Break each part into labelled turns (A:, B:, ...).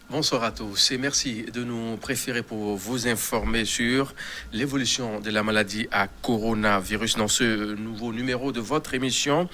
A: Bonsoir à tous et merci de nous préférer pour vous informer sur l'évolution de la maladie à coronavirus. Dans ce nouveau numéro de votre émission,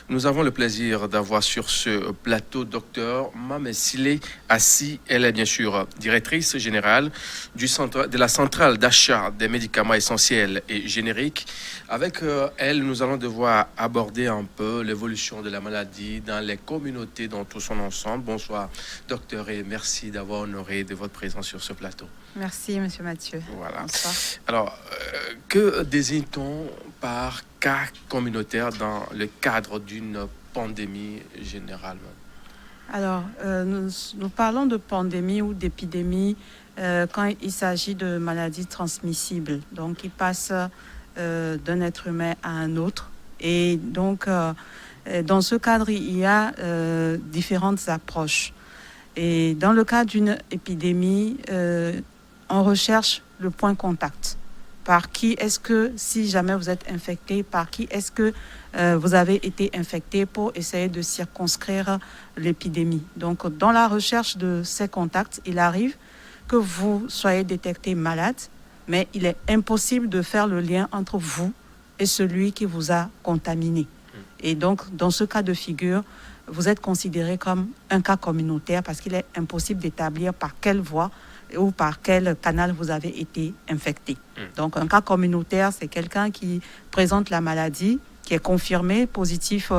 A: nous avons le plaisir d'avoir sur ce plateau docteur Mamesile Assi. Elle est bien sûr directrice générale de la centrale d'achat des médicaments essentiels et génériques. Avec elle, nous allons devoir aborder un peu l'évolution de la maladie dans les communautés dans tout son ensemble. Bonsoir docteur et merci d'avoir honoré de votre présence sur ce plateau.
B: Merci, Monsieur Mathieu.
A: Voilà.
B: Bonsoir.
A: Alors, que désigne-t-on par cas communautaire dans le cadre d'une pandémie généralement?
B: Alors, nous parlons de pandémie ou d'épidémie quand il s'agit de maladies transmissibles, donc qui passent d'un être humain à un autre. Et donc, dans ce cadre, il y a différentes approches. Et dans le cas d'une épidémie, on recherche le point contact. Par qui est-ce que, si jamais vous êtes infecté, par qui est-ce que vous avez été infecté pour essayer de circonscrire l'épidémie. Donc, dans la recherche de ces contacts, il arrive que vous soyez détecté malade, mais il est impossible de faire le lien entre vous et celui qui vous a contaminé. Et donc, dans ce cas de figure, vous êtes considéré comme un cas communautaire parce qu'il est impossible d'établir par quelle voie ou par quel canal vous avez été infecté. Donc, un cas communautaire, c'est quelqu'un qui présente la maladie, qui est confirmé positif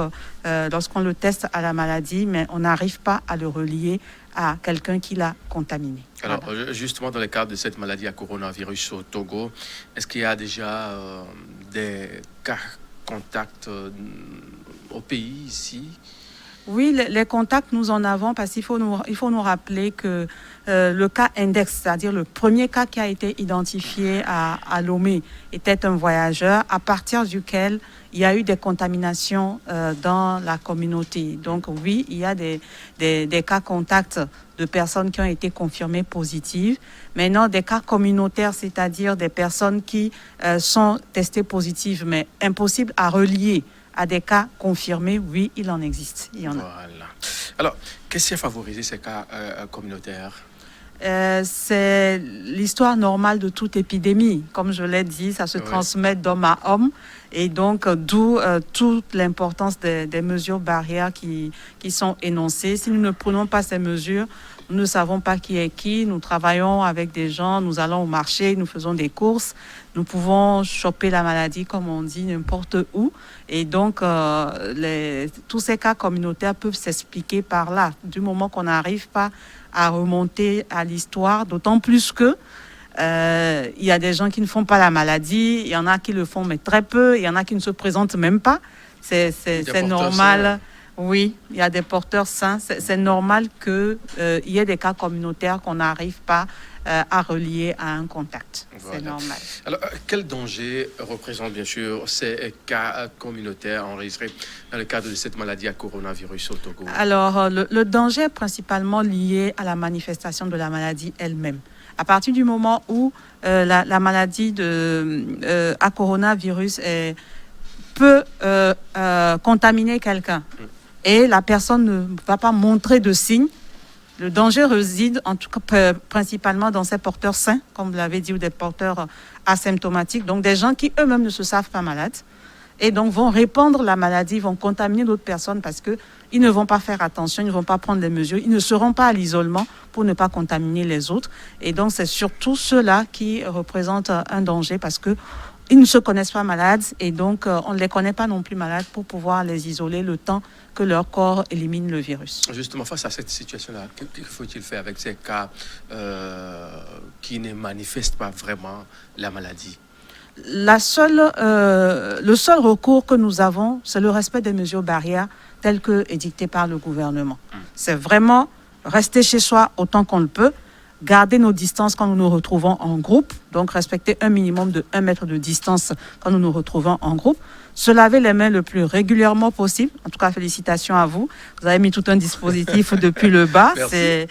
B: lorsqu'on le teste à la maladie, mais on n'arrive pas à le relier à quelqu'un qui l'a contaminé.
A: Alors,
B: Voilà.
A: justement, dans le cadre de cette maladie à coronavirus au Togo, est-ce qu'il y a déjà des cas contacts au pays ici?
B: Oui, les contacts, nous en avons parce qu'il faut nous rappeler que le cas index, c'est-à-dire le premier cas qui a été identifié à Lomé, était un voyageur à partir duquel il y a eu des contaminations dans la communauté. Donc oui, il y a des cas contacts de personnes qui ont été confirmées positives. Maintenant, des cas communautaires, c'est-à-dire des personnes qui sont testées positives, mais impossibles à relier à des cas confirmés, oui, il en existe. Il y en a.
A: Voilà. Alors, qu'est-ce qui a favorisé ces cas communautaires?
B: C'est l'histoire normale de toute épidémie. Comme je l'ai dit, ça se transmet d'homme à homme. Et donc, d'où toute l'importance des mesures barrières qui sont énoncées. Si nous ne prenons pas ces mesures, nous ne savons pas qui est qui. Nous travaillons avec des gens, nous allons au marché, nous faisons des courses. Nous pouvons choper la maladie, comme on dit, n'importe où. Et donc, tous ces cas communautaires peuvent s'expliquer par là, du moment qu'on n'arrive pas à remonter à l'histoire, d'autant plus que il y a des gens qui ne font pas la maladie, il y en a qui le font, mais très peu, il y en a qui ne se présentent même pas. C'est normal. Oui, il y a des porteurs sains. C'est normal qu'il y ait des cas communautaires qu'on n'arrive pas à relier à un contact. Voilà. C'est normal.
A: Alors, quel danger représentent bien sûr ces cas communautaires enregistrés dans le cadre de cette maladie à coronavirus au Togo?
B: Alors, le danger est principalement lié à la manifestation de la maladie elle-même. À partir du moment où la maladie à coronavirus peut contaminer quelqu'un et la personne ne va pas montrer de signes, le danger réside en tout cas principalement dans ces porteurs sains, comme vous l'avez dit, ou des porteurs asymptomatiques, donc des gens qui eux-mêmes ne se savent pas malades et donc vont répandre la maladie, vont contaminer d'autres personnes parce qu'ils ne vont pas faire attention, ils ne vont pas prendre les mesures, ils ne seront pas à l'isolement pour ne pas contaminer les autres. Et donc c'est surtout ceux-là qui représentent un danger parce que ils ne se connaissent pas malades et donc on ne les connaît pas non plus malades pour pouvoir les isoler le temps que leur corps élimine le virus.
A: Justement, face à cette situation-là, qu'il faut-il faire avec ces cas qui ne manifestent pas vraiment la maladie?
B: Le seul recours que nous avons, c'est le respect des mesures barrières telles que édictées par le gouvernement. C'est vraiment rester chez soi autant qu'on le peut, garder nos distances quand nous nous retrouvons en groupe, donc respecter un minimum de 1 mètre de distance quand nous nous retrouvons en groupe, se laver les mains le plus régulièrement possible. En tout cas, félicitations à vous. Vous avez mis tout un dispositif depuis le bas. C'est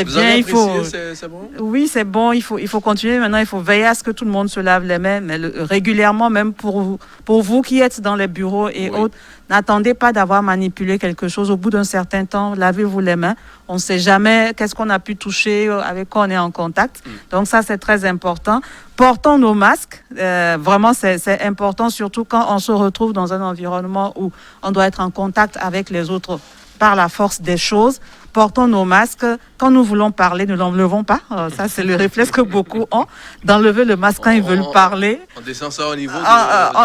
A: vous
B: bien.
A: Avez
B: il faut.
A: C'est bon?
B: Oui, c'est bon. Il faut continuer. Maintenant, il faut veiller à ce que tout le monde se lave les mains, mais régulièrement, même pour vous qui êtes dans les bureaux et autres. N'attendez pas d'avoir manipulé quelque chose. Au bout d'un certain temps, lavez-vous les mains. On ne sait jamais qu'est-ce qu'on a pu toucher, avec quoi on est en contact. Donc ça, c'est très important. Portons nos masques. Vraiment, c'est important, surtout quand on se retrouve dans un environnement où on doit être en contact avec les autres par la force des choses. Portons nos masques. Quand nous voulons parler, ne l'enlevons pas. Ça, c'est le réflexe que beaucoup ont, d'enlever le masque quand ils veulent parler.
A: On descend ça au niveau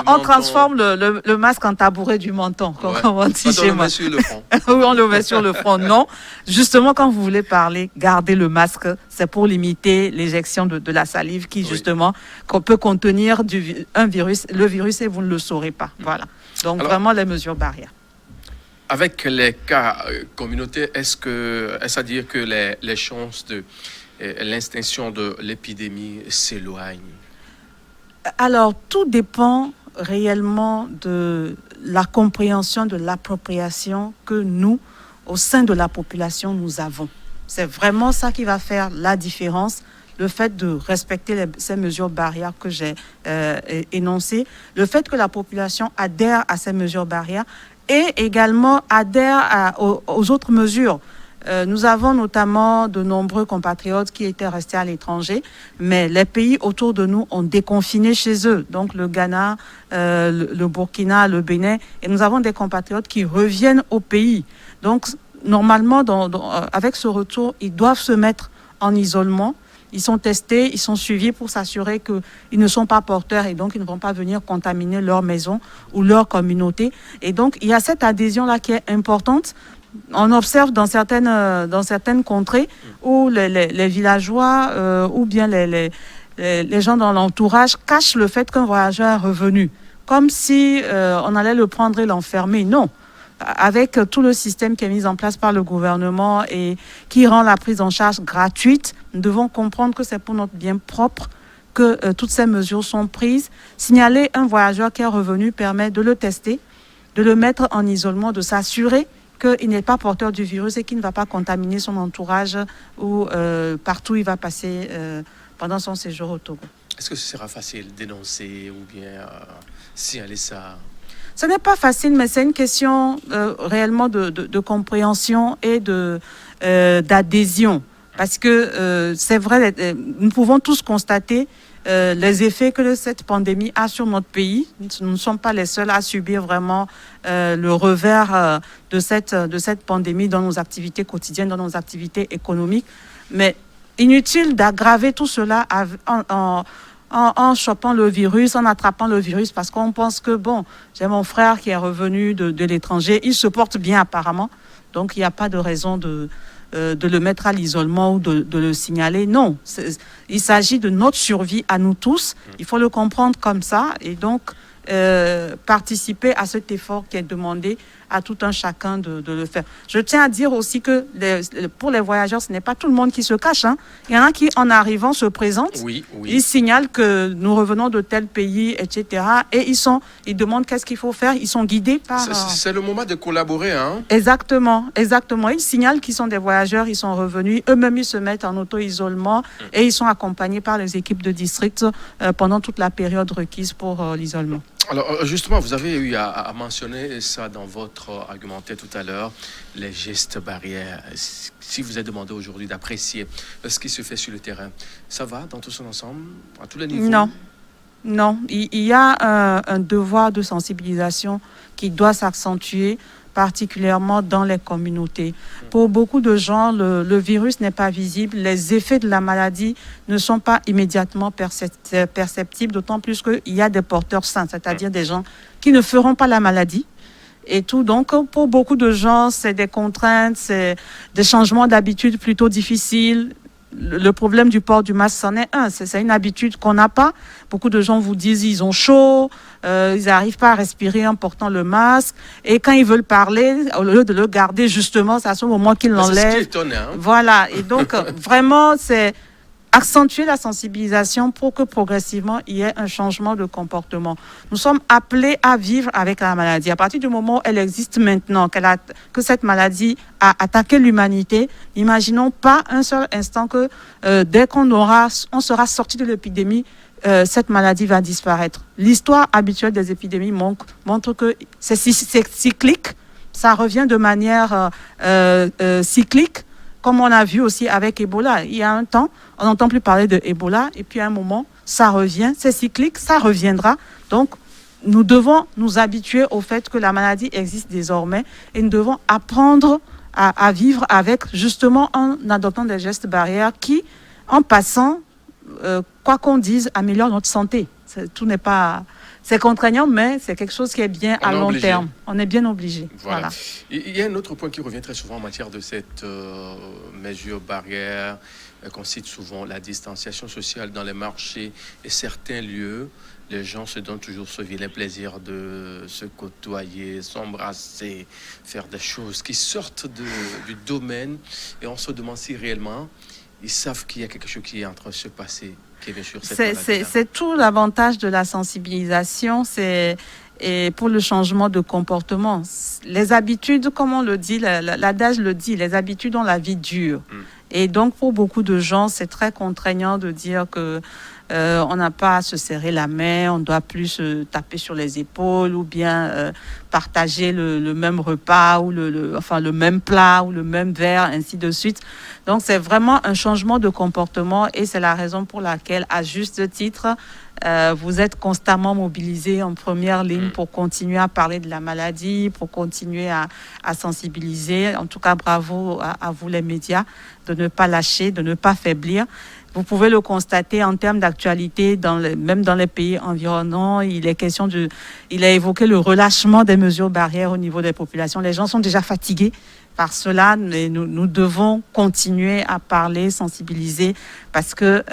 B: on transforme le masque en tabouret du menton, comme on dit chez moi.
A: Sur le front.
B: Oui, on le met sur le front. Non, justement, quand vous voulez parler, gardez le masque. C'est pour limiter l'éjection de la salive qui, justement, peut contenir le virus et vous ne le saurez pas. Voilà. Donc, vraiment, les mesures barrières.
A: Avec les cas communautaires, est-ce à dire que les chances de l'extinction de l'épidémie s'éloignent?
B: Alors, tout dépend réellement de la compréhension, de l'appropriation que nous, au sein de la population, nous avons. C'est vraiment ça qui va faire la différence, le fait de respecter ces mesures barrières que j'ai énoncées, le fait que la population adhère à ces mesures barrières, et également adhère aux autres mesures. Nous avons notamment de nombreux compatriotes qui étaient restés à l'étranger, mais les pays autour de nous ont déconfiné chez eux, donc le Ghana, le Burkina, le Bénin, et nous avons des compatriotes qui reviennent au pays. Donc, normalement, avec ce retour, ils doivent se mettre en isolement. Ils sont testés, ils sont suivis pour s'assurer qu'ils ne sont pas porteurs et donc ils ne vont pas venir contaminer leur maison ou leur communauté. Et donc, il y a cette adhésion-là qui est importante. On observe dans certaines contrées où les villageois ou bien les gens dans l'entourage cachent le fait qu'un voyageur est revenu, comme si on allait le prendre et l'enfermer. Non. Avec tout le système qui est mis en place par le gouvernement et qui rend la prise en charge gratuite, nous devons comprendre que c'est pour notre bien propre que toutes ces mesures sont prises. Signaler un voyageur qui est revenu permet de le tester, de le mettre en isolement, de s'assurer qu'il n'est pas porteur du virus et qu'il ne va pas contaminer son entourage ou partout où il va passer pendant son séjour au Togo.
A: Est-ce que ce sera facile de dénoncer ou bien signaler ça?
B: Ce n'est pas facile, mais c'est une question réellement de compréhension et d'adhésion. Parce que c'est vrai, nous pouvons tous constater les effets que cette pandémie a sur notre pays. Nous ne sommes pas les seuls à subir vraiment le revers de cette pandémie dans nos activités quotidiennes, dans nos activités économiques. Mais inutile d'aggraver tout cela en chopant le virus, en attrapant le virus, parce qu'on pense que, bon, j'ai mon frère qui est revenu de l'étranger, il se porte bien apparemment, donc il n'y a pas de raison de le mettre à l'isolement ou de le signaler. Non, il s'agit de notre survie à nous tous, il faut le comprendre comme ça, et donc participer à cet effort qui est demandé à tout un chacun de le faire. Je tiens à dire aussi que pour les voyageurs, ce n'est pas tout le monde qui se cache. Hein. Il y en a qui, en arrivant, se présentent.
A: Oui.
B: Ils signalent que nous revenons de tel pays, etc. Et ils demandent qu'est-ce qu'il faut faire. Ils sont guidés par...
A: C'est le moment de collaborer. Hein?
B: Exactement. Ils signalent qu'ils sont des voyageurs, ils sont revenus. Eux-mêmes, ils se mettent en auto-isolement et ils sont accompagnés par les équipes de district pendant toute la période requise pour l'isolement.
A: Alors, justement, vous avez eu à mentionner ça dans votre argumentaire tout à l'heure, les gestes barrières. Si vous êtes demandé aujourd'hui d'apprécier ce qui se fait sur le terrain, ça va dans tout son ensemble, à tous les niveaux?
B: Non. Il y a un devoir de sensibilisation qui doit s'accentuer, particulièrement dans les communautés. Pour beaucoup de gens, le virus n'est pas visible. Les effets de la maladie ne sont pas immédiatement perceptibles, d'autant plus qu'il y a des porteurs sains, c'est-à-dire des gens qui ne feront pas la maladie. Et tout. Donc, pour beaucoup de gens, c'est des contraintes, c'est des changements d'habitude plutôt difficiles. Le problème du port du masque, c'en est un. C'est une habitude qu'on n'a pas. Beaucoup de gens vous disent ils ont chaud, ils n'arrivent pas à respirer en portant le masque. Et quand ils veulent parler, au lieu de le garder, justement, c'est à ce moment qu'ils l'enlèvent.
A: C'est ce qui est étonnant.
B: Voilà. Et donc, vraiment, c'est accentuer la sensibilisation pour que progressivement il y ait un changement de comportement. Nous sommes appelés à vivre avec la maladie. À partir du moment où elle existe maintenant, que cette maladie a attaqué l'humanité, imaginons pas un seul instant que dès on sera sorti de l'épidémie, cette maladie va disparaître. L'histoire habituelle des épidémies montre que c'est cyclique, ça revient de manière cyclique, comme on a vu aussi avec Ebola. Il y a un temps, on n'entend plus parler de Ebola, et puis à un moment, ça revient, c'est cyclique, ça reviendra. Donc, nous devons nous habituer au fait que la maladie existe désormais, et nous devons apprendre à vivre avec, justement en adoptant des gestes barrières qui, en passant, quoi qu'on dise, améliorent notre santé. Tout n'est pas... C'est contraignant, mais c'est quelque chose qui est bien à long terme. On est bien obligé.
A: Voilà. Il y a un autre point qui revient très souvent en matière de cette mesure barrière, qu'on cite souvent, la distanciation sociale dans les marchés et certains lieux. Les gens se donnent toujours ce vilain plaisir de se côtoyer, s'embrasser, faire des choses qui sortent du domaine. Et on se demande si réellement, ils savent qu'il y a quelque chose qui est en train de se passer.
B: C'est tout l'avantage de la sensibilisation, et pour le changement de comportement. Les habitudes, comme on le dit, l'adage le dit, les habitudes ont la vie dure. Et donc, pour beaucoup de gens, c'est très contraignant de dire que on n'a pas à se serrer la main, on ne doit plus se taper sur les épaules, ou bien partager le même repas, ou le même plat, ou le même verre, ainsi de suite. Donc, c'est vraiment un changement de comportement, et c'est la raison pour laquelle, à juste titre, vous êtes constamment mobilisés en première ligne pour continuer à parler de la maladie, pour continuer à sensibiliser. En tout cas, bravo à vous les médias de ne pas lâcher, de ne pas faiblir. Vous pouvez le constater en termes d'actualité, même dans les pays environnants. Il a évoqué le relâchement des mesures barrières au niveau des populations. Les gens sont déjà fatigués par cela, mais nous devons continuer à parler, sensibiliser, parce que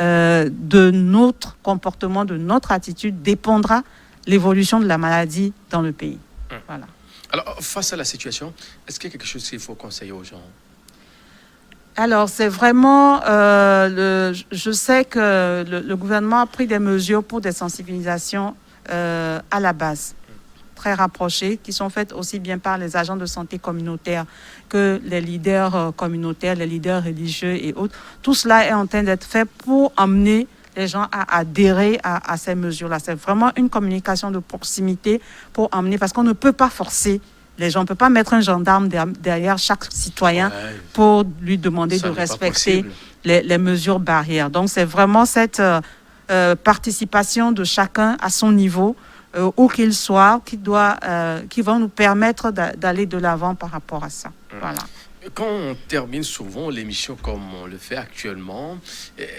B: de notre comportement, de notre attitude dépendra l'évolution de la maladie dans le pays. Voilà.
A: Alors, face à la situation, est-ce qu'il y a quelque chose qu'il faut conseiller aux gens?
B: Alors, c'est vraiment... je sais que le gouvernement a pris des mesures pour des sensibilisations à la base, très rapprochées, qui sont faites aussi bien par les agents de santé communautaires que les leaders communautaires, les leaders religieux et autres. Tout cela est en train d'être fait pour amener les gens à adhérer à ces mesures-là. C'est vraiment une communication de proximité pour amener, parce qu'on ne peut pas forcer les gens. On ne peut pas mettre un gendarme derrière chaque citoyen pour lui demander de respecter les mesures barrières. Donc, c'est vraiment cette participation de chacun à son niveau, où qu'il soit, qui va nous permettre d'aller de l'avant par rapport à ça. Voilà.
A: Quand on termine souvent l'émission comme on le fait actuellement,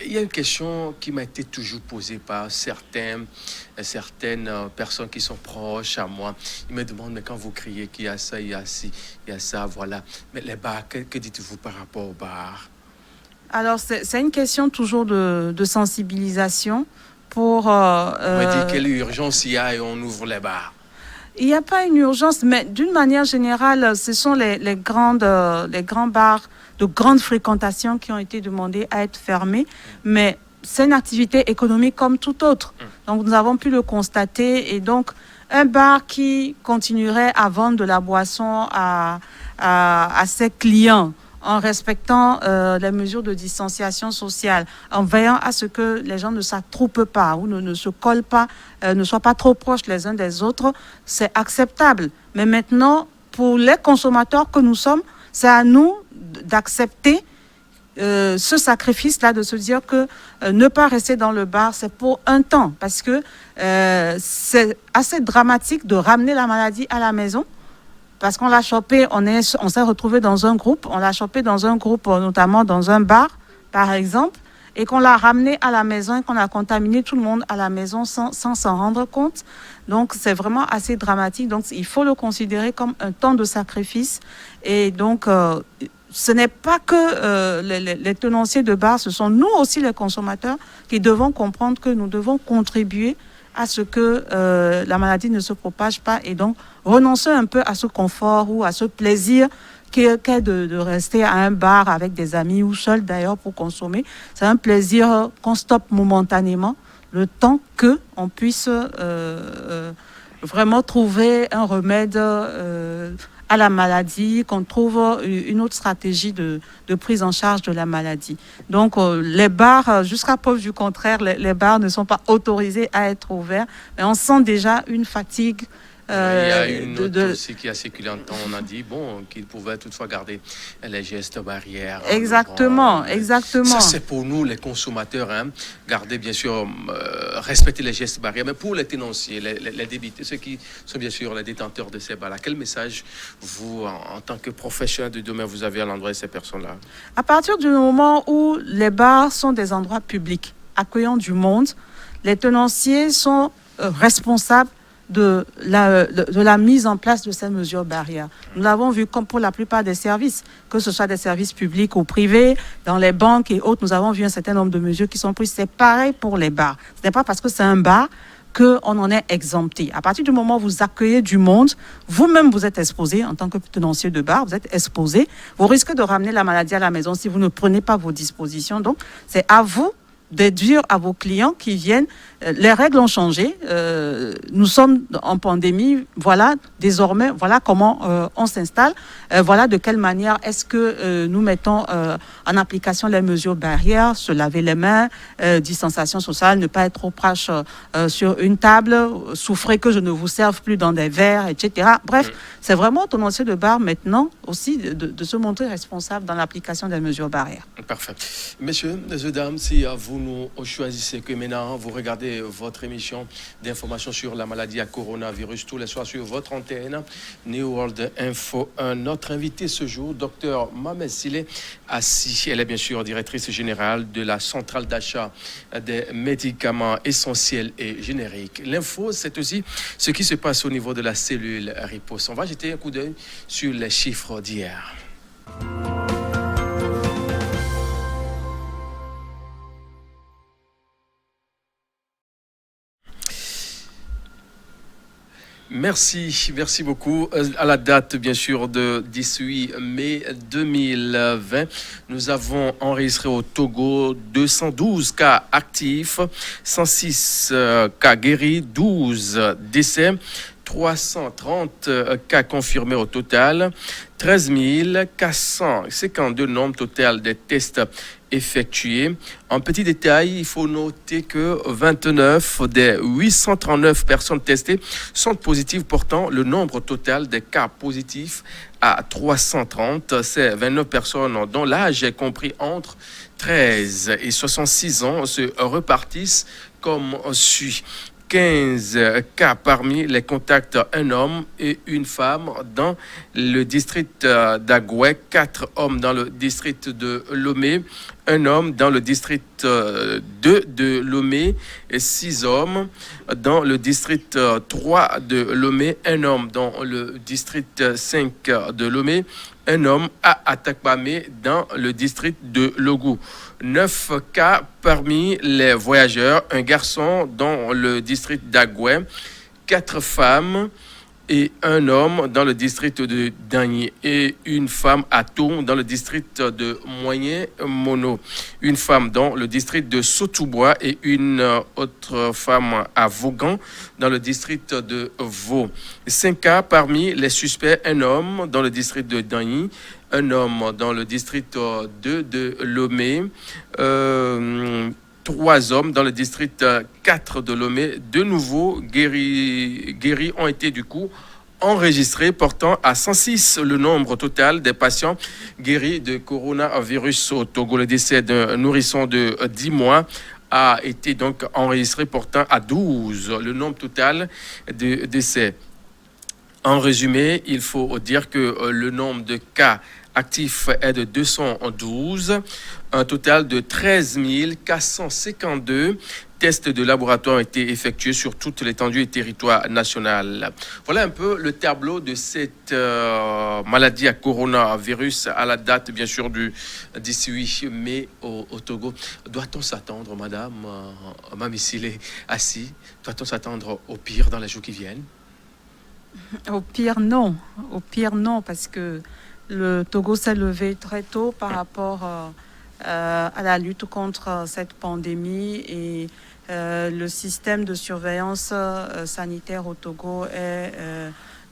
A: il y a une question qui m'a été toujours posée par certaines personnes qui sont proches à moi. Ils me demandent, mais quand vous criez qu'il y a ça, il y a ci, il y a ça, voilà. Mais les bars, que dites-vous par rapport aux bars?
B: Alors, c'est une question toujours de sensibilisation pour...
A: on me dit quelle urgence il y a et on ouvre les bars.
B: Il n'y a pas une urgence, mais d'une manière générale, ce sont les grands bars de grande fréquentation qui ont été demandés à être fermés. Mais c'est une activité économique comme toute autre. Donc, nous avons pu le constater. Et donc, un bar qui continuerait à vendre de la boisson à ses clients, en respectant les mesures de distanciation sociale, en veillant à ce que les gens ne s'attroupent pas ou ne se collent pas, ne soient pas trop proches les uns des autres, c'est acceptable. Mais maintenant, pour les consommateurs que nous sommes, c'est à nous d'accepter ce sacrifice-là, de se dire que ne pas rester dans le bar, c'est pour un temps, parce que c'est assez dramatique de ramener la maladie à la maison. Parce qu'on l'a chopé, on s'est retrouvé dans un groupe, notamment dans un bar, par exemple, et qu'on l'a ramené à la maison et qu'on a contaminé tout le monde à la maison sans s'en rendre compte. Donc, c'est vraiment assez dramatique. Donc, il faut le considérer comme un temps de sacrifice. Et donc, ce n'est pas que les tenanciers de bar, ce sont nous aussi les consommateurs qui devons comprendre que nous devons contribuer à ce que la maladie ne se propage pas, et donc renoncer un peu à ce confort ou à ce plaisir qu'est de rester à un bar avec des amis ou seul d'ailleurs pour consommer. C'est un plaisir qu'on stoppe momentanément, le temps que on puisse vraiment trouver un remède à la maladie, qu'on trouve une autre stratégie de prise en charge de la maladie. Donc, les bars, jusqu'à preuve du contraire, les bars ne sont pas autorisés à être ouverts, mais on sent déjà une fatigue.
A: Il y a une autre aussi qui a circulé en temps. On a dit qu'ils pouvaient toutefois garder les gestes barrières.
B: Exactement, exactement.
A: Ça, c'est pour nous, les consommateurs, garder, bien sûr, respecter les gestes barrières. Mais pour les tenanciers, les débiteurs, ceux qui sont bien sûr les détenteurs de ces bars-là, quel message, vous, en tant que professionnel de demain, vous avez à l'endroit de ces personnes-là?
B: À partir du moment où les bars sont des endroits publics, accueillant du monde, les tenanciers sont responsables de la mise en place de ces mesures barrières. Nous l'avons vu comme pour la plupart des services, que ce soit des services publics ou privés, dans les banques et autres, nous avons vu un certain nombre de mesures qui sont prises. C'est pareil pour les bars. Ce n'est pas parce que c'est un bar qu'on en est exempté. À partir du moment où vous accueillez du monde, vous-même vous êtes exposé en tant que tenancier de bar, vous êtes exposé. Vous risquez de ramener la maladie à la maison si vous ne prenez pas vos dispositions. Donc, c'est à vous de dire à vos clients qui viennent, les règles ont changé, nous sommes en pandémie, voilà, désormais, voilà comment on s'installe, voilà de quelle manière est-ce que nous mettons en application les mesures barrières, se laver les mains, distanciation sociale, ne pas être trop proche sur une table, souffrez que je ne vous serve plus dans des verres, etc. Bref, c'est vraiment au tenancier de bar maintenant aussi de se montrer responsable dans l'application des mesures barrières.
A: Parfait. Messieurs, dames, si vous nous choisissez que maintenant vous regardez votre émission d'information sur la maladie à coronavirus tous les soirs sur votre antenne New World Info 1. Notre invité ce jour, Dr Mohamed Sile Assi. Elle est bien sûr directrice générale de la centrale d'achat des médicaments essentiels et génériques. L'info, c'est aussi ce qui se passe au niveau de la cellule riposte. On va jeter un coup d'œil sur les chiffres d'hier. Merci beaucoup. À la date, bien sûr, de 18 mai 2020, nous avons enregistré au Togo 212 cas actifs, 106 cas guéris, 12 décès, 330 cas confirmés au total, 13 452 nombres total des tests effectués. En petit détail, il faut noter que 29 des 839 personnes testées sont positives, portant le nombre total des cas positifs à 330. Ces 29 personnes dont l'âge est compris entre 13 et 66 ans se repartissent comme suit. 15 cas parmi les contacts, un homme et une femme dans le district d'Agoué, 4 hommes dans le district de Lomé, un homme dans le district 2 de Lomé, et 6 hommes dans le district 3 de Lomé, un homme dans le district 5 de Lomé, un homme à Atakpamé dans le district de Logou. 9 cas parmi les voyageurs, un garçon dans le district d'Agoué, 4 femmes et un homme dans le district de Dagny et une femme à Toum dans le district de Moyen-Mono, une femme dans le district de Sotoubois et une autre femme à Vaughan dans le district de Vaud. 5 cas parmi les suspects, un homme dans le district de Dagny, un homme dans le district 2 de Lomé, 3 hommes dans le district 4 de Lomé. De nouveau guéris ont été du coup enregistrés, portant à 106 le nombre total des patients guéris de coronavirus au Togo. Le décès d'un nourrisson de 10 mois a été donc enregistré, portant à 12 le nombre total de décès. En résumé, il faut dire que le nombre de cas actifs est de 212, un total de 13 452 tests de laboratoire ont été effectués sur toute l'étendue du territoire national. Voilà un peu le tableau de cette maladie à coronavirus à la date, bien sûr, du 18 mai au Togo. Doit-on s'attendre, madame Mohamed Sile Assi, doit-on s'attendre au pire dans les jours qui viennent?
B: Au pire, non. Au pire, non, parce que Le Togo s'est levé très tôt par rapport à la lutte contre cette pandémie et le système de surveillance sanitaire au Togo est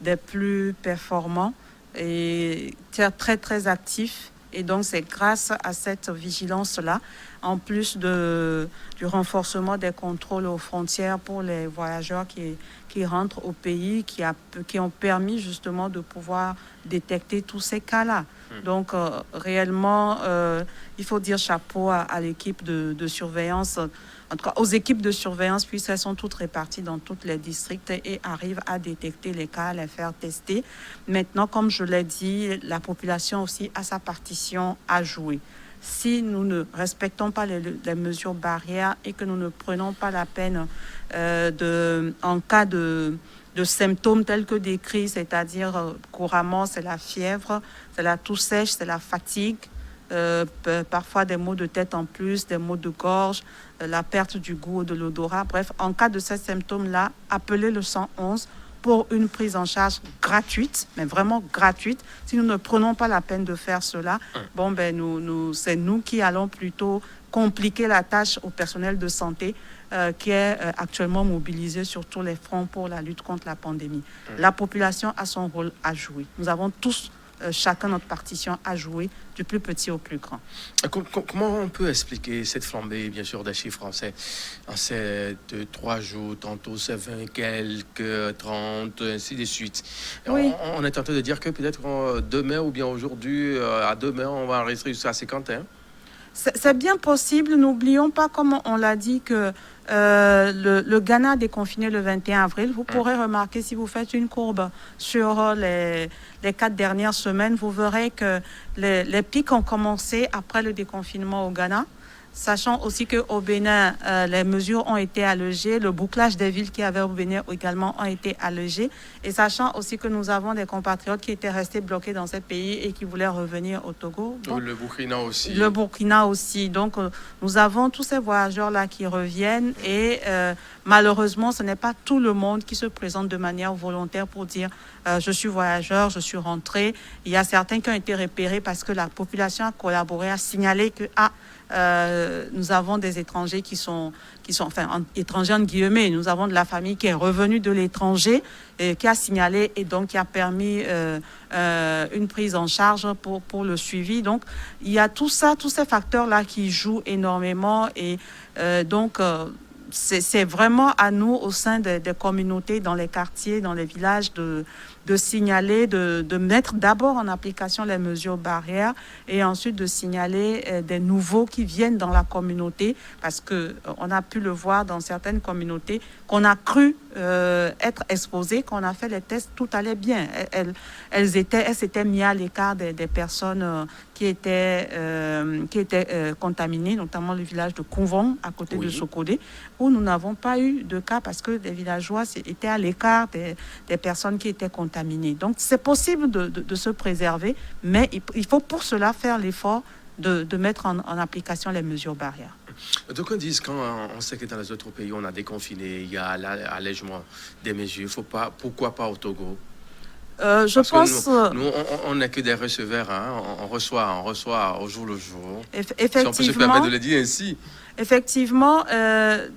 B: des plus performants et très très actif. Et donc c'est grâce à cette vigilance-là, en plus du renforcement des contrôles aux frontières pour les voyageurs qui rentrent au pays, qui ont permis justement de pouvoir détecter tous ces cas-là. Donc réellement, il faut dire chapeau à l'équipe de surveillance, en tout cas aux équipes de surveillance, puisqu'elles sont toutes réparties dans tous les districts et arrivent à détecter les cas, les faire tester. Maintenant, comme je l'ai dit, la population aussi a sa partition à jouer. Si nous ne respectons pas les mesures barrières et que nous ne prenons pas la peine en cas de symptômes tels que décrits, c'est-à-dire couramment, c'est la fièvre, c'est la toux sèche, c'est la fatigue, parfois des maux de tête en plus, des maux de gorge, la perte du goût, de l'odorat. Bref, en cas de ces symptômes-là, appelez le 111 pour une prise en charge gratuite, mais vraiment gratuite. Si nous ne prenons pas la peine de faire cela, c'est nous qui allons plutôt compliquer la tâche au personnel de santé qui est actuellement mobilisé sur tous les fronts pour la lutte contre la pandémie. La population a son rôle à jouer. Nous avons tous chacun notre partition à jouer, du plus petit au plus grand.
A: Comment on peut expliquer cette flambée, bien sûr, des chiffres français en ces 3 jours, tantôt c'est 20 quelques, 30, ainsi de suite.
B: Oui.
A: On est en train de dire que peut-être demain ou bien aujourd'hui, à demain, on va rester jusqu'à 50.
B: C'est bien possible. N'oublions pas, comme on l'a dit, que le Ghana a déconfiné le 21 avril. Vous pourrez remarquer, si vous faites une courbe sur les 4 dernières semaines, vous verrez que les pics ont commencé après le déconfinement au Ghana. Sachant aussi qu'au Bénin, les mesures ont été allégées, le bouclage des villes qu'il y avait au Bénin également ont été allégées, et sachant aussi que nous avons des compatriotes qui étaient restés bloqués dans ces pays et qui voulaient revenir au Togo. Donc,
A: le Burkina aussi.
B: Le Burkina aussi. Donc, nous avons tous ces voyageurs-là qui reviennent et malheureusement, ce n'est pas tout le monde qui se présente de manière volontaire pour dire je suis voyageur, je suis rentré. Il y a certains qui ont été repérés parce que la population a collaboré, a signalé que nous avons des étrangers qui sont étrangers entre guillemets. Nous avons de la famille qui est revenue de l'étranger et qui a signalé et donc qui a permis une prise en charge pour le suivi. Donc, il y a tout ça, tous ces facteurs-là qui jouent énormément et c'est vraiment à nous, au sein des communautés, dans les quartiers, dans les villages, de signaler, de mettre d'abord en application les mesures barrières et ensuite de signaler des nouveaux qui viennent dans la communauté, parce qu'on a pu le voir dans certaines communautés qu'on a cru être exposées, qu'on a fait les tests, tout allait bien. Elles s'étaient mises à l'écart des personnes qui étaient contaminées, notamment le village de Kouvong, à côté de Sokodé, où nous n'avons pas eu de cas parce que les villageois étaient à l'écart des personnes qui étaient contaminées. Donc, c'est possible de se préserver, mais il faut pour cela faire l'effort de mettre en application les mesures barrières.
A: Donc on dit quand on sait que dans les autres pays, on a déconfiné, il y a l'allègement des mesures, pourquoi pas au Togo?
B: Je pense
A: que nous, on n'est que des receveurs, hein? On reçoit au jour le jour.
B: Effectivement,
A: si on peut se permettre de le dire ainsi.
B: Effectivement,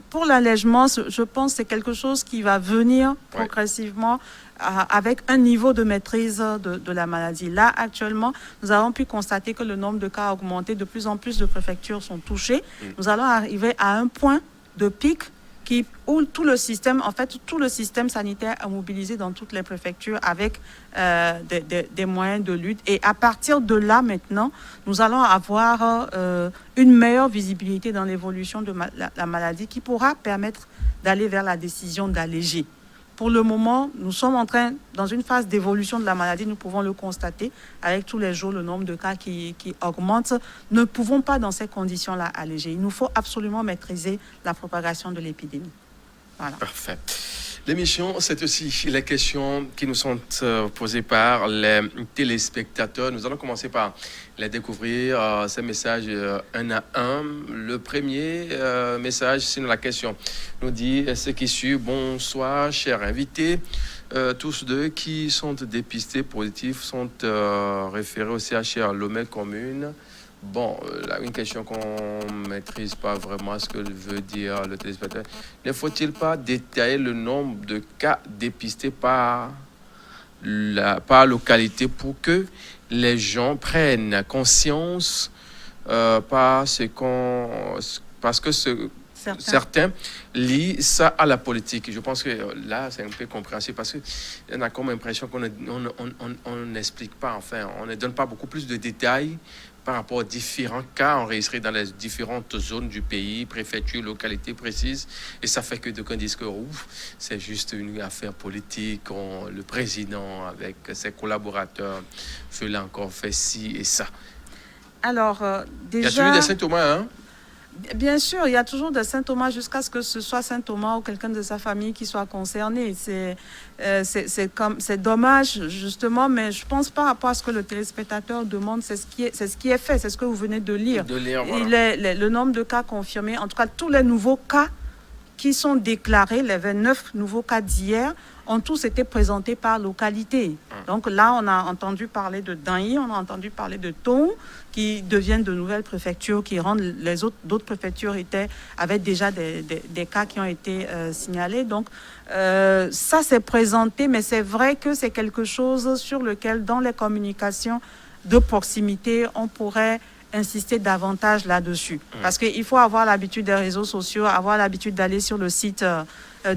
B: pour l'allègement, je pense que c'est quelque chose qui va venir progressivement avec un niveau de maîtrise de la maladie. Là, actuellement, nous avons pu constater que le nombre de cas a augmenté. De plus en plus de préfectures sont touchées. Nous allons arriver à un point de pic où tout le système sanitaire est mobilisé dans toutes les préfectures avec des moyens de lutte. Et à partir de là, maintenant, nous allons avoir une meilleure visibilité dans l'évolution de la maladie qui pourra permettre d'aller vers la décision d'alléger. Pour le moment, nous sommes dans une phase d'évolution de la maladie, nous pouvons le constater. Avec tous les jours, le nombre de cas qui augmente. Ne pouvons pas, dans ces conditions-là, alléger. Il nous faut absolument maîtriser la propagation de l'épidémie. Voilà.
A: Parfait. L'émission, c'est aussi les questions qui nous sont posées par les téléspectateurs. Nous allons commencer par les découvrir, ces messages un à un. Le premier message, sinon la question, nous dit ce qui suit. Bonsoir, cher invité. tous deux qui sont dépistés positifs sont référés au CHR Lomé commune. Bon, là, une question qu'on ne maîtrise pas vraiment ce que veut dire le téléspectateur. Ne faut-il pas détailler le nombre de cas dépistés par localité pour que les gens prennent conscience parce que certains lient ça à la politique. Je pense que là, c'est un peu compréhensible parce qu'on a comme l'impression qu'on n'explique pas, enfin, on ne donne pas beaucoup plus de détails par rapport aux différents cas enregistrés dans les différentes zones du pays, préfectures, localités précises. Et ça fait que d'aucuns disent que c'est juste une affaire politique. Le président, avec ses collaborateurs, veut encore faire ci et ça.
B: Alors, déjà...
A: Il y a toujours des symptômes, hein?
B: Bien sûr, il y a toujours des Saint Thomas jusqu'à ce que ce soit Saint Thomas ou quelqu'un de sa famille qui soit concerné. C'est dommage, justement, mais je pense par rapport à ce que le téléspectateur demande, c'est ce qui est fait, c'est ce que vous venez de lire.
A: Voilà.
B: Le nombre de cas confirmés, en tout cas tous les nouveaux cas qui sont déclarés, les 29 nouveaux cas d'hier, ont tous été présentés par localité. Donc là, on a entendu parler de Danyi, on a entendu parler de Tongue, qui deviennent de nouvelles préfectures, qui rendent d'autres préfectures avaient déjà des cas qui ont été signalés. Donc ça s'est présenté, mais c'est vrai que c'est quelque chose sur lequel, dans les communications de proximité, on pourrait insister davantage là-dessus. Parce qu'il faut avoir l'habitude des réseaux sociaux, avoir l'habitude d'aller sur le site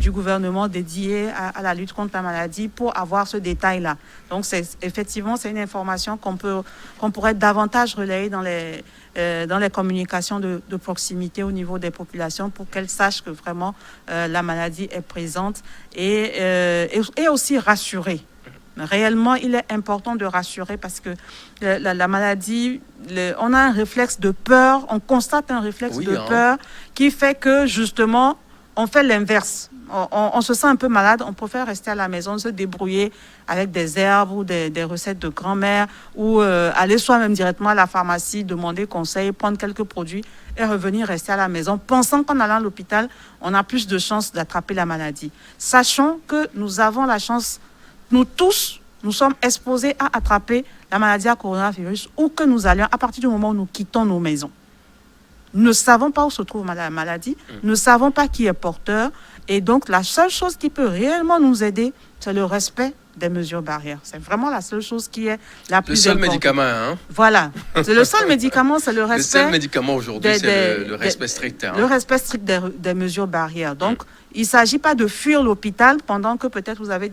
B: du gouvernement dédié à la lutte contre la maladie pour avoir ce détail-là. Donc, effectivement, c'est une information qu'on pourrait davantage relayer dans les communications de proximité au niveau des populations pour qu'elles sachent que vraiment la maladie est présente et aussi rassurer. Réellement, il est important de rassurer parce que la maladie, on a un réflexe de peur, on constate un réflexe peur qui fait que, justement, on fait l'inverse. On se sent un peu malade, on préfère rester à la maison, se débrouiller avec des herbes ou des recettes de grand-mère ou aller soi-même directement à la pharmacie, demander conseil, prendre quelques produits et revenir rester à la maison, pensant qu'en allant à l'hôpital, on a plus de chances d'attraper la maladie. Sachant que nous avons la chance, nous tous, nous sommes exposés à attraper la maladie à coronavirus où que nous allions à partir du moment où nous quittons nos maisons. Nous ne savons pas où se trouve la maladie, nous ne savons pas qui est porteur. Et donc, la seule chose qui peut réellement nous aider, c'est le respect des mesures barrières. C'est vraiment la seule chose qui est la plus importante.
A: Le seul médicament, hein?
B: Voilà. C'est le seul médicament, c'est le respect.
A: Le seul médicament aujourd'hui, c'est le respect strict. Hein?
B: Le respect strict des mesures barrières. Donc, il ne s'agit pas de fuir l'hôpital pendant que peut-être vous avez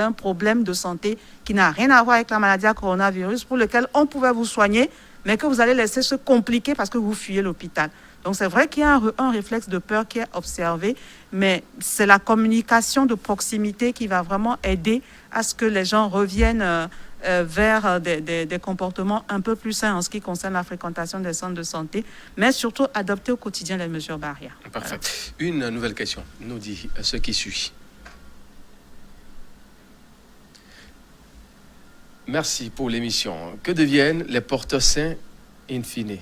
B: un problème de santé qui n'a rien à voir avec la maladie à coronavirus pour lequel on pouvait vous soigner, mais que vous allez laisser se compliquer parce que vous fuyez l'hôpital. Donc, c'est vrai qu'il y a un réflexe de peur qui est observé, mais c'est la communication de proximité qui va vraiment aider à ce que les gens reviennent vers des comportements un peu plus sains en ce qui concerne la fréquentation des centres de santé, mais surtout adopter au quotidien les mesures barrières.
A: Parfait. Une nouvelle question nous dit ce qui suit. Merci pour l'émission. Que deviennent les porteurs sains in fine?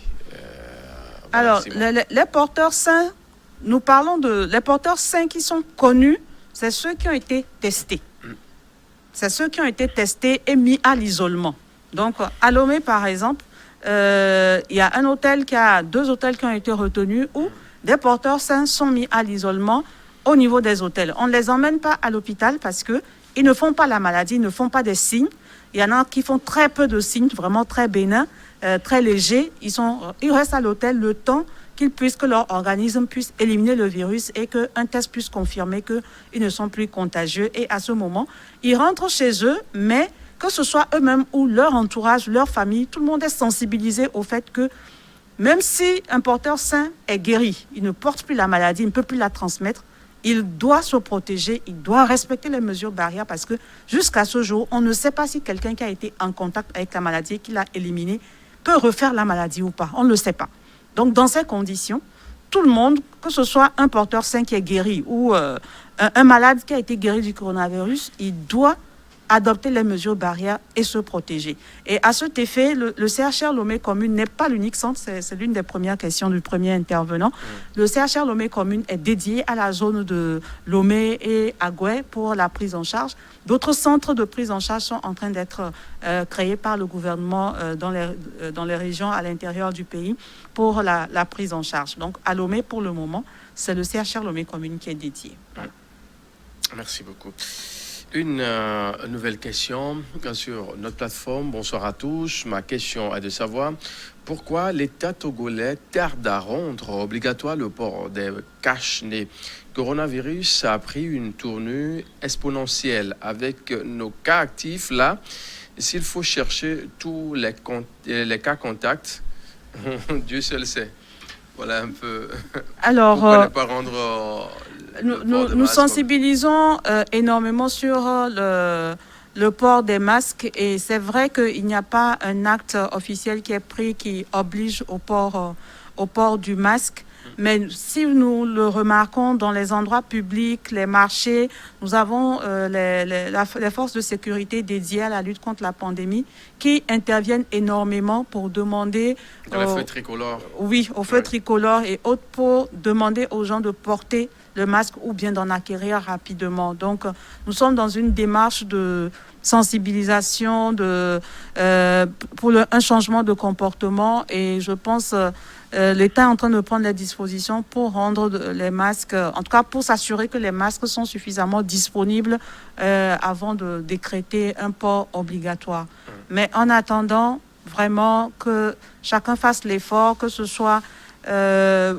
B: Alors, les porteurs sains, nous parlons les porteurs sains qui sont connus, c'est ceux qui ont été testés. C'est ceux qui ont été testés et mis à l'isolement. Donc, à Lomé, par exemple, il y a 2 hôtels qui ont été retenus où des porteurs sains sont mis à l'isolement au niveau des hôtels. On ne les emmène pas à l'hôpital parce qu'ils ne font pas la maladie, ils ne font pas des signes. Il y en a qui font très peu de signes, vraiment très bénins, très légers. Ils restent à l'hôtel le temps que leur organisme puisse éliminer le virus et qu'un test puisse confirmer qu'ils ne sont plus contagieux. Et à ce moment, ils rentrent chez eux, mais que ce soit eux-mêmes ou leur entourage, leur famille, tout le monde est sensibilisé au fait que même si un porteur sain est guéri, il ne porte plus la maladie, il ne peut plus la transmettre, il doit se protéger, il doit respecter les mesures barrières parce que jusqu'à ce jour, on ne sait pas si quelqu'un qui a été en contact avec la maladie et qui l'a éliminée peut refaire la maladie ou pas. On ne le sait pas. Donc, dans ces conditions, tout le monde, que ce soit un porteur sain qui est guéri ou un malade qui a été guéri du coronavirus, il doit adopter les mesures barrières et se protéger. Et à cet effet, le CHR Lomé Commune n'est pas l'unique centre, c'est l'une des premières questions du premier intervenant. Le CHR Lomé Commune est dédié à la zone de Lomé et Agoué pour la prise en charge. D'autres centres de prise en charge sont en train d'être créés par le gouvernement dans les régions à l'intérieur du pays pour la prise en charge. Donc à Lomé, pour le moment, c'est le CHR Lomé Commune qui est dédié. Voilà.
A: Merci beaucoup. Une nouvelle question sur notre plateforme. Bonsoir à tous. Ma question est de savoir pourquoi l'État togolais tarde à rendre obligatoire le port des cache-nez. Coronavirus a pris une tournure exponentielle avec nos cas actifs là. S'il faut chercher tous les cas contacts, Dieu seul sait. Voilà un peu.
B: Alors,
A: pourquoi ne pas rendre
B: nous sensibilisons énormément sur le port des masques et c'est vrai qu'il n'y a pas un acte officiel qui est pris qui oblige au port du masque. Mais si nous le remarquons dans les endroits publics, les marchés, nous avons les forces de sécurité dédiées à la lutte contre la pandémie qui interviennent énormément pour demander...
A: le feu tricolore.
B: Oui, au feu tricolore et autres pour demander aux gens de porter le masque ou bien d'en acquérir rapidement. Donc, nous sommes dans une démarche de sensibilisation pour un changement de comportement et je pense l'État est en train de prendre les dispositions pour rendre les masques, en tout cas pour s'assurer que les masques sont suffisamment disponibles avant de décréter un port obligatoire. Mais en attendant, vraiment que chacun fasse l'effort, que ce soit la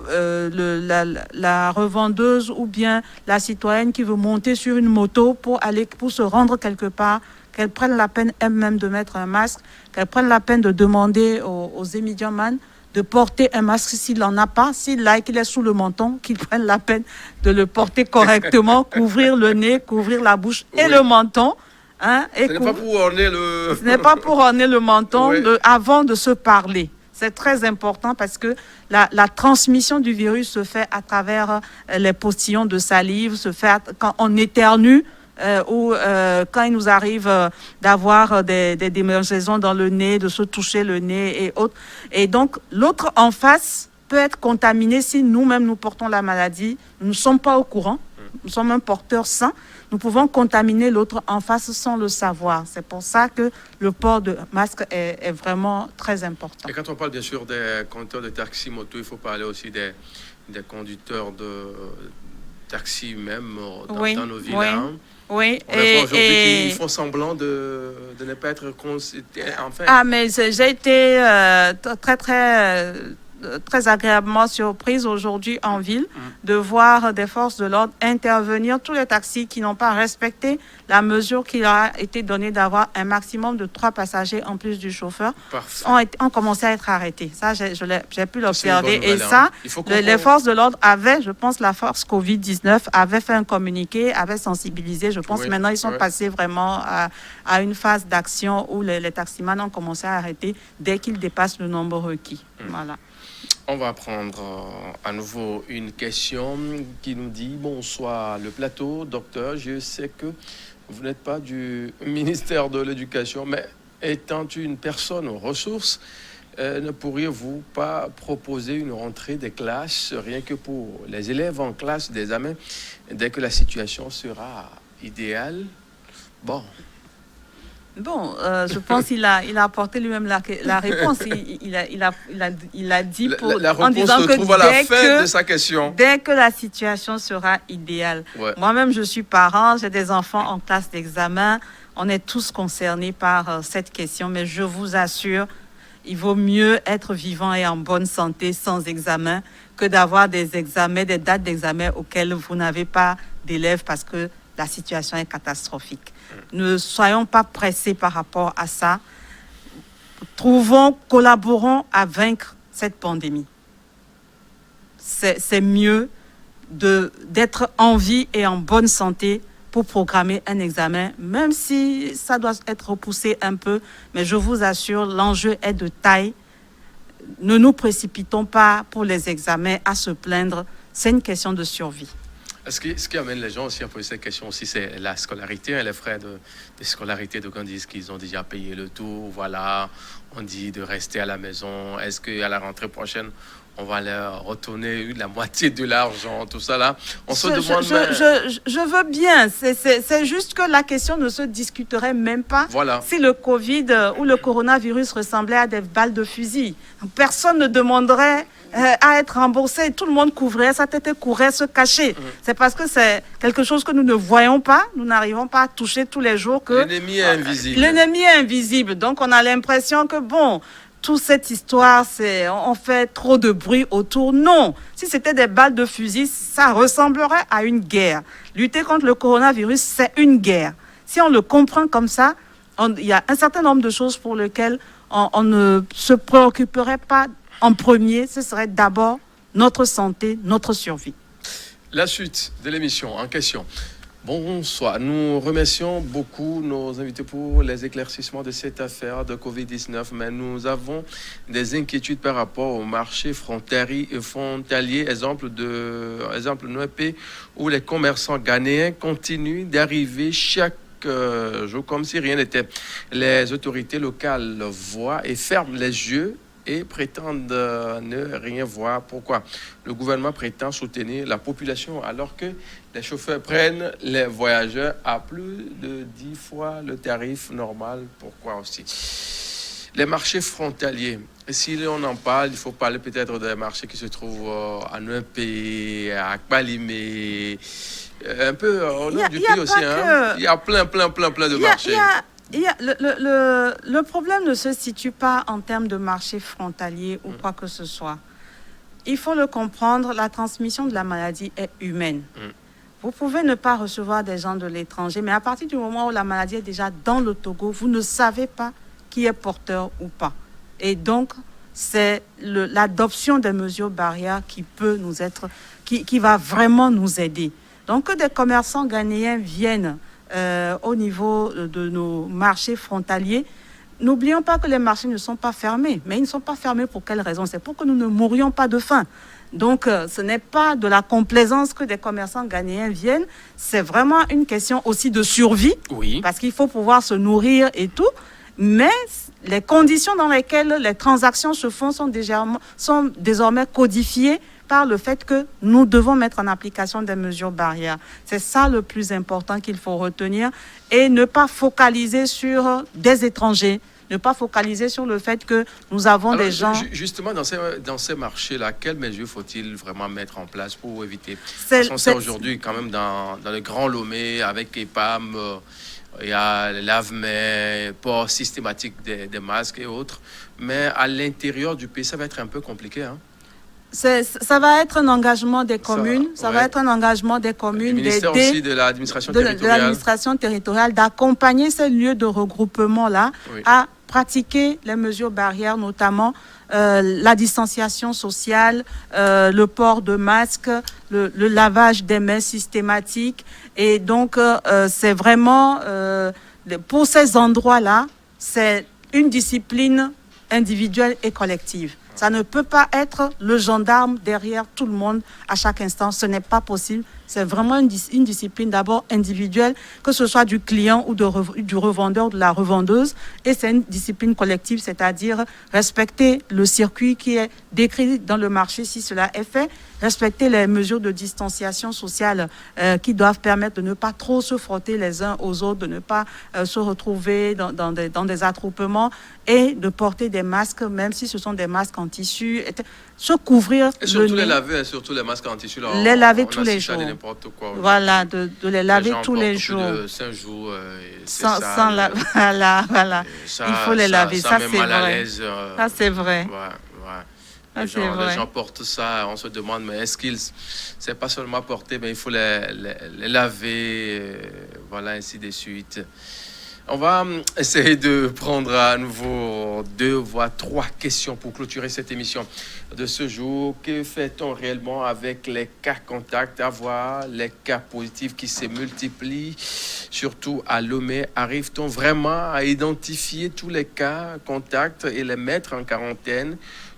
B: revendeuse ou bien la citoyenne qui veut monter sur une moto pour se rendre quelque part, qu'elle prenne la peine elle-même de mettre un masque, qu'elle prenne la peine de demander aux émidiamans de porter un masque s'il n'en a pas, s'il l'a et qu'il est sous le menton, qu'il prenne la peine de le porter correctement, couvrir le nez, couvrir la bouche et le menton. Hein, et
A: ce n'est pas pour orner le...
B: Ce n'est pas pour orner le menton
A: Oui.
B: avant de se parler. C'est très important parce que la transmission du virus se fait à travers les postillons de salive, se fait quand on éternue ou quand il nous arrive d'avoir des démangeaisons dans le nez, de se toucher le nez et autres. Et donc, l'autre en face peut être contaminé si nous-mêmes nous portons la maladie. Nous ne sommes pas au courant. Nous sommes un porteur sain. Nous pouvons contaminer l'autre en face sans le savoir. C'est pour ça que le port de masque est vraiment très important.
A: Et quand on parle bien sûr des conducteurs de taxi moto, il faut parler aussi des conducteurs de taxi même dans nos villes.
B: Oui.
A: Hein.
B: Oui.
A: On voit aujourd'hui qu'ils font semblant de ne pas être consultés. Enfin.
B: Ah, mais j'ai été très agréablement surprise aujourd'hui en ville de voir des forces de l'ordre intervenir. Tous les taxis qui n'ont pas respecté la mesure qui leur a été donnée d'avoir un maximum de 3 passagers en plus du chauffeur ont commencé à être arrêtés. Ça, j'ai pu l'observer. Et ça, les forces de l'ordre avaient, je pense, la force Covid-19 avait fait un communiqué, avait sensibilisé. Je pense maintenant, ils sont passés vraiment à une phase d'action où les taximans ont commencé à arrêter dès qu'ils dépassent le nombre requis. Voilà.
A: On va prendre à nouveau une question qui nous dit « Bonsoir le plateau, docteur, je sais que vous n'êtes pas du ministère de l'Éducation, mais étant une personne aux ressources, ne pourriez-vous pas proposer une rentrée des classes rien que pour les élèves en classe d'examen dès que la situation sera idéale ?» Bon.
B: Bon, je pense qu'il a apporté lui-même la réponse. Il a dit
A: la réponse
B: en disant
A: se
B: que
A: trouve à la fin de sa question.
B: Dès que la situation sera idéale. Ouais. Moi-même, je suis parent, j'ai des enfants en classe d'examen. On est tous concernés par cette question, mais je vous assure, il vaut mieux être vivant et en bonne santé sans examen que d'avoir des examens, des dates d'examen auxquelles vous n'avez pas d'élèves parce que la situation est catastrophique. Ne soyons pas pressés par rapport à ça. Collaborons à vaincre cette pandémie. C'est mieux d'être en vie et en bonne santé pour programmer un examen, même si ça doit être repoussé un peu. Mais je vous assure, l'enjeu est de taille. Ne nous précipitons pas pour les examens à se plaindre. C'est une question de survie.
A: Ce qui amène les gens aussi à poser cette question aussi, c'est la scolarité, hein, les frais de scolarité. Donc on dit qu'ils ont déjà payé le tout, voilà, on dit de rester à la maison. Est-ce qu'à la rentrée prochaine, on va leur retourner la moitié de l'argent, tout ça là? On se demande...
B: Je veux bien, c'est juste que la question ne se discuterait même pas
A: Voilà.
B: si le Covid ou le coronavirus ressemblait à des balles de fusil. Personne ne demanderait à être remboursé. Tout le monde couvrait sa tête et courait se cacher. C'est parce que c'est quelque chose que nous ne voyons pas, nous n'arrivons pas à toucher tous les jours que...
A: L'ennemi est invisible.
B: L'ennemi est invisible. Donc on a l'impression que bon... Toute cette histoire, on fait trop de bruit autour. Non, si c'était des balles de fusil, ça ressemblerait à une guerre. Lutter contre le coronavirus, c'est une guerre. Si on le comprend comme ça, il y a un certain nombre de choses pour lesquelles on ne se préoccuperait pas en premier. Ce serait d'abord notre santé, notre survie.
A: La suite de l'émission en question. Bonsoir. Nous remercions beaucoup nos invités pour les éclaircissements de cette affaire de Covid-19, mais nous avons des inquiétudes par rapport au marché frontalier, exemple Nouépé, où les commerçants ghanéens continuent d'arriver chaque jour comme si rien n'était. Les autorités locales voient et ferment les yeux et prétendent ne rien voir. Pourquoi? Le gouvernement prétend soutenir la population alors que les chauffeurs prennent les voyageurs à plus de 10 fois le tarif normal. Pourquoi aussi? Les marchés frontaliers. Si on en parle, il faut parler peut-être des marchés qui se trouvent à Nouépé, à Akbalimé, un peu au nord du pays aussi. Il y a plein de marchés.
B: Le problème ne se situe pas en termes de marché frontalier ou quoi que ce soit. Il faut le comprendre, la transmission de la maladie est humaine. Vous pouvez ne pas recevoir des gens de l'étranger, mais à partir du moment où la maladie est déjà dans le Togo, vous ne savez pas qui est porteur ou pas. Et donc, c'est l'adoption des mesures barrières qui va vraiment nous aider. Donc, que des commerçants ghanéens viennent au niveau de nos marchés frontaliers, n'oublions pas que les marchés ne sont pas fermés. Mais ils ne sont pas fermés pour quelle raison? C'est pour que nous ne mourions pas de faim. Donc, ce n'est pas de la complaisance que des commerçants ghanéens viennent. C'est vraiment une question aussi de survie.
A: Oui.
B: Parce qu'il faut pouvoir se nourrir et tout. Mais les conditions dans lesquelles les transactions se font sont désormais codifiées par le fait que nous devons mettre en application des mesures barrières. C'est ça le plus important qu'il faut retenir et ne pas focaliser sur des étrangers, ne pas focaliser sur le fait que nous avons des gens...
A: Justement, dans ces marchés-là, quelles mesures faut-il vraiment mettre en place pour éviter? Parce qu'on sait aujourd'hui quand même dans le Grand Lomé, avec EPAM, il y a le lave-mains, port systématique des masques et autres. Mais à l'intérieur du pays, ça va être un peu compliqué, hein?
B: Ça va être un engagement des communes, va être un engagement des communes,
A: du ministère aussi de l'administration territoriale,
B: d'accompagner ces lieux de regroupement-là à pratiquer les mesures barrières, notamment la distanciation sociale, le port de masques, le lavage des mains systématique. Et donc, c'est vraiment, pour ces endroits-là, c'est une discipline individuelle et collective. Ça ne peut pas être le gendarme derrière tout le monde à chaque instant. Ce n'est pas possible. C'est vraiment une discipline d'abord individuelle, que ce soit du client ou du revendeur ou de la revendeuse. Et c'est une discipline collective, c'est-à-dire respecter le circuit qui est décrit dans le marché si cela est fait, respecter les mesures de distanciation sociale qui doivent permettre de ne pas trop se frotter les uns aux autres, de ne pas se retrouver dans des attroupements et de porter des masques, même si ce sont des masques en tissu, se couvrir
A: et surtout les laver, surtout les masques en tissu. Là,
B: les laver tous les jours.
A: Quoi,
B: voilà, de les laver tous les jours.
A: Plus de 5 jours.
B: Sans voilà. Il faut les laver, ça c'est vrai. Ça c'est vrai.
A: Les gens portent ça, on se demande, mais est-ce qu'ils... C'est pas seulement porter, mais il faut les laver, voilà, ainsi de suite. On va essayer de prendre à nouveau 2 voire 3 questions pour clôturer cette émission de ce jour. Que fait-on réellement avec les cas contacts, à voir les cas positifs qui se multiplient, surtout à Lomé? Arrive-t-on vraiment à identifier tous les cas contacts et les mettre en quarantaine?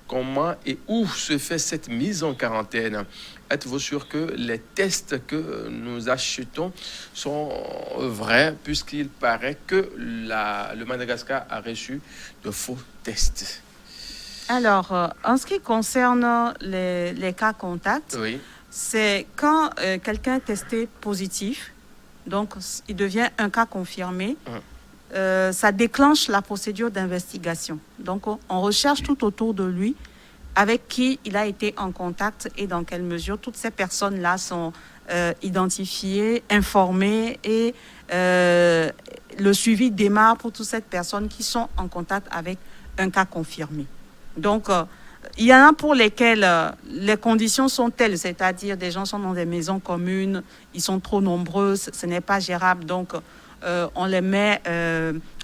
A: comment et où se fait cette mise en quarantaine? Êtes-vous sûr que les tests que nous achetons sont vrais, puisqu'il paraît que le Madagascar a reçu de faux tests?
B: Alors, en ce qui concerne les cas contacts,
A: Oui.
B: c'est quand quelqu'un est testé positif, donc il devient un cas confirmé, ça déclenche la procédure d'investigation. Donc, on recherche tout autour de lui avec qui il a été en contact et dans quelle mesure toutes ces personnes-là sont identifiées, informées et le suivi démarre pour toutes ces personnes qui sont en contact avec un cas confirmé. Donc, il y en a pour lesquels les conditions sont telles, c'est-à-dire des gens sont dans des maisons communes, ils sont trop nombreux, ce n'est pas gérable, donc on les met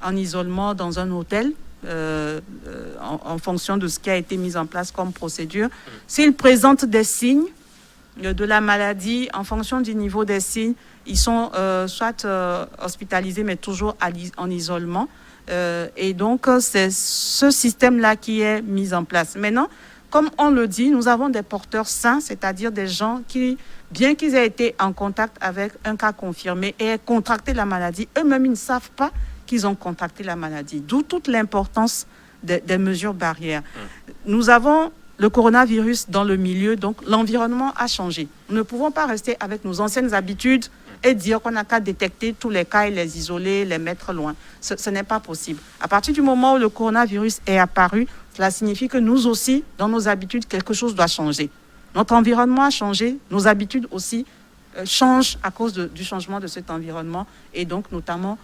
B: en isolement dans un hôtel en fonction de ce qui a été mis en place comme procédure. S'ils présentent des signes de la maladie, en fonction du niveau des signes, ils sont soit hospitalisés, mais toujours en isolement. Et donc, c'est ce système-là qui est mis en place. Maintenant, comme on le dit, nous avons des porteurs sains, c'est-à-dire des gens qui, bien qu'ils aient été en contact avec un cas confirmé et aient contracté la maladie, eux-mêmes, ils ne savent pas qu'ils ont contracté la maladie. D'où toute l'importance des mesures barrières. Nous avons le coronavirus dans le milieu, donc l'environnement a changé. Nous ne pouvons pas rester avec nos anciennes habitudes et dire qu'on n'a qu'à détecter tous les cas et les isoler, les mettre loin. Ce n'est pas possible. À partir du moment où le coronavirus est apparu, cela signifie que nous aussi, dans nos habitudes, quelque chose doit changer. Notre environnement a changé, nos habitudes aussi changent à cause du changement de cet environnement et donc notamment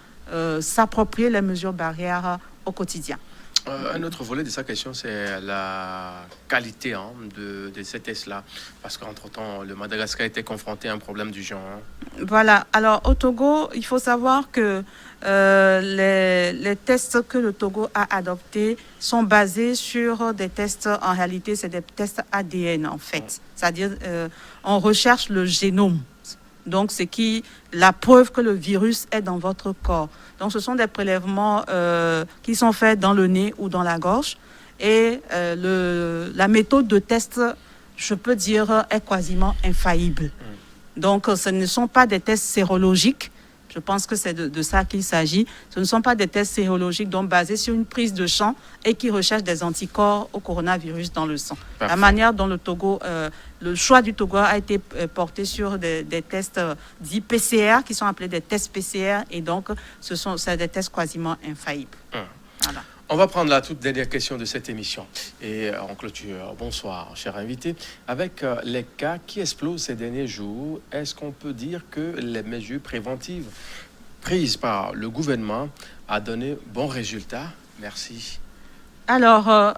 B: s'approprier les mesures barrières au quotidien.
A: Un autre volet de sa question, c'est la qualité de ces tests-là. Parce qu'entre-temps, le Madagascar était confronté à un problème du genre.
B: Voilà. Alors, au Togo, il faut savoir que les tests que le Togo a adoptés sont basés sur des tests, en réalité, c'est des tests ADN, en fait. C'est-à-dire, on recherche le génome. Donc, c'est la preuve que le virus est dans votre corps. Donc, ce sont des prélèvements qui sont faits dans le nez ou dans la gorge. Et la méthode de test, je peux dire, est quasiment infaillible. Donc, ce ne sont pas des tests sérologiques. Je pense que c'est de ça qu'il s'agit. Ce ne sont pas des tests sérologiques donc basés sur une prise de sang et qui recherchent des anticorps au coronavirus dans le sang. Parfait. La manière dont le choix du Togo a été porté sur des tests dits PCR, qui sont appelés des tests PCR, et donc c'est des tests quasiment infaillibles. Voilà.
A: On va prendre la toute dernière question de cette émission. Et en clôture, bonsoir, cher invité. Avec les cas qui explosent ces derniers jours, est-ce qu'on peut dire que les mesures préventives prises par le gouvernement ont donné bon résultat? Merci.
B: Alors,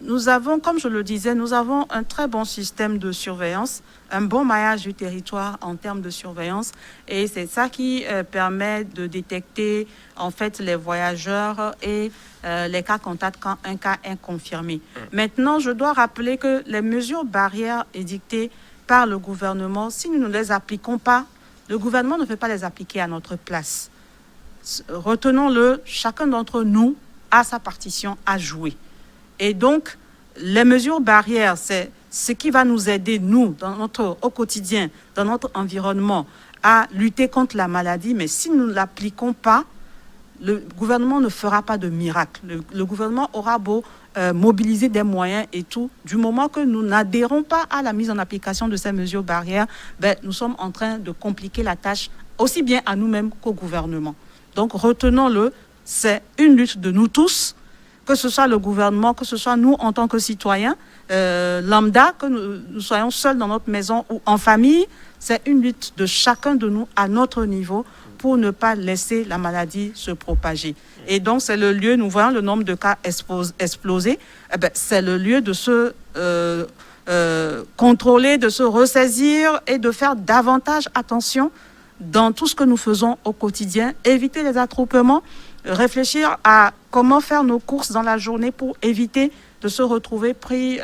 B: nous avons, comme je le disais, nous avons un très bon système de surveillance, un bon maillage du territoire en termes de surveillance. Et c'est ça qui permet de détecter, en fait, les voyageurs et les cas contacts quand un cas est confirmé. Maintenant, je dois rappeler que les mesures barrières édictées par le gouvernement, si nous ne les appliquons pas, le gouvernement ne peut pas les appliquer à notre place. Retenons-le, chacun d'entre nous a sa partition à jouer. Et donc, les mesures barrières, c'est ce qui va nous aider, nous, au quotidien, dans notre environnement, à lutter contre la maladie. Mais si nous ne l'appliquons pas, le gouvernement ne fera pas de miracle. Le gouvernement aura beau mobiliser des moyens et tout. Du moment que nous n'adhérons pas à la mise en application de ces mesures barrières, nous sommes en train de compliquer la tâche aussi bien à nous-mêmes qu'au gouvernement. Donc, retenons-le. C'est une lutte de nous tous, que ce soit le gouvernement, que ce soit nous en tant que citoyens, lambda, que nous soyons seuls dans notre maison ou en famille. C'est une lutte de chacun de nous à notre niveau pour ne pas laisser la maladie se propager. Et donc, c'est le lieu, nous voyons le nombre de cas exploser, c'est le lieu de se contrôler, de se ressaisir et de faire davantage attention dans tout ce que nous faisons au quotidien, éviter les attroupements, réfléchir à comment faire nos courses dans la journée pour éviter de se retrouver pris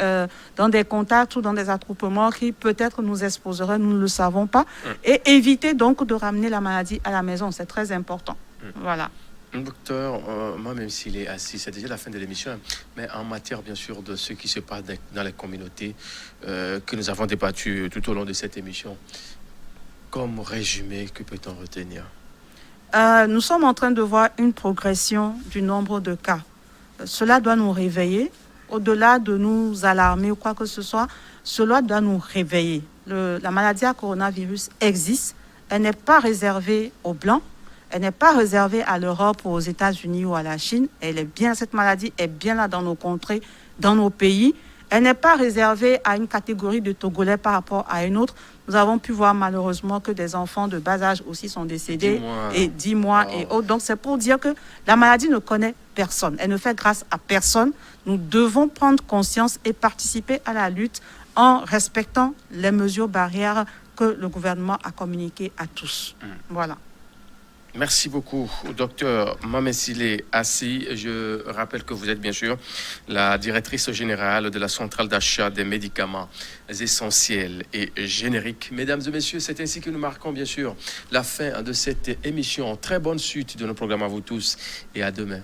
B: dans des contacts ou dans des attroupements qui peut-être nous exposeraient, nous ne le savons pas, et éviter donc de ramener la maladie à la maison. C'est très important. Voilà.
A: Docteur, moi, même s'il est assis, c'est déjà la fin de l'émission, hein, mais en matière, bien sûr, de ce qui se passe dans les communautés que nous avons débattu tout au long de cette émission, comme résumé, que peut-on retenir?
B: Nous sommes en train de voir une progression du nombre de cas. Cela doit nous réveiller. Au-delà de nous alarmer ou quoi que ce soit, cela doit nous réveiller. La maladie à coronavirus existe. Elle n'est pas réservée aux Blancs. Elle n'est pas réservée à l'Europe ou aux États-Unis ou à la Chine. Cette maladie est bien là dans nos contrées, dans nos pays. Elle n'est pas réservée à une catégorie de Togolais par rapport à une autre. Nous avons pu voir malheureusement que des enfants de bas âge aussi sont décédés, 10 mois et autres. Donc c'est pour dire que la maladie ne connaît personne. Elle ne fait grâce à personne. Nous devons prendre conscience et participer à la lutte en respectant les mesures barrières que le gouvernement a communiquées à tous. Voilà.
A: Merci beaucoup, docteur Mamesile Assi. Je rappelle que vous êtes bien sûr la directrice générale de la centrale d'achat des médicaments essentiels et génériques. Mesdames et messieurs, c'est ainsi que nous marquons bien sûr la fin de cette émission. Très bonne suite de nos programmes à vous tous et à demain.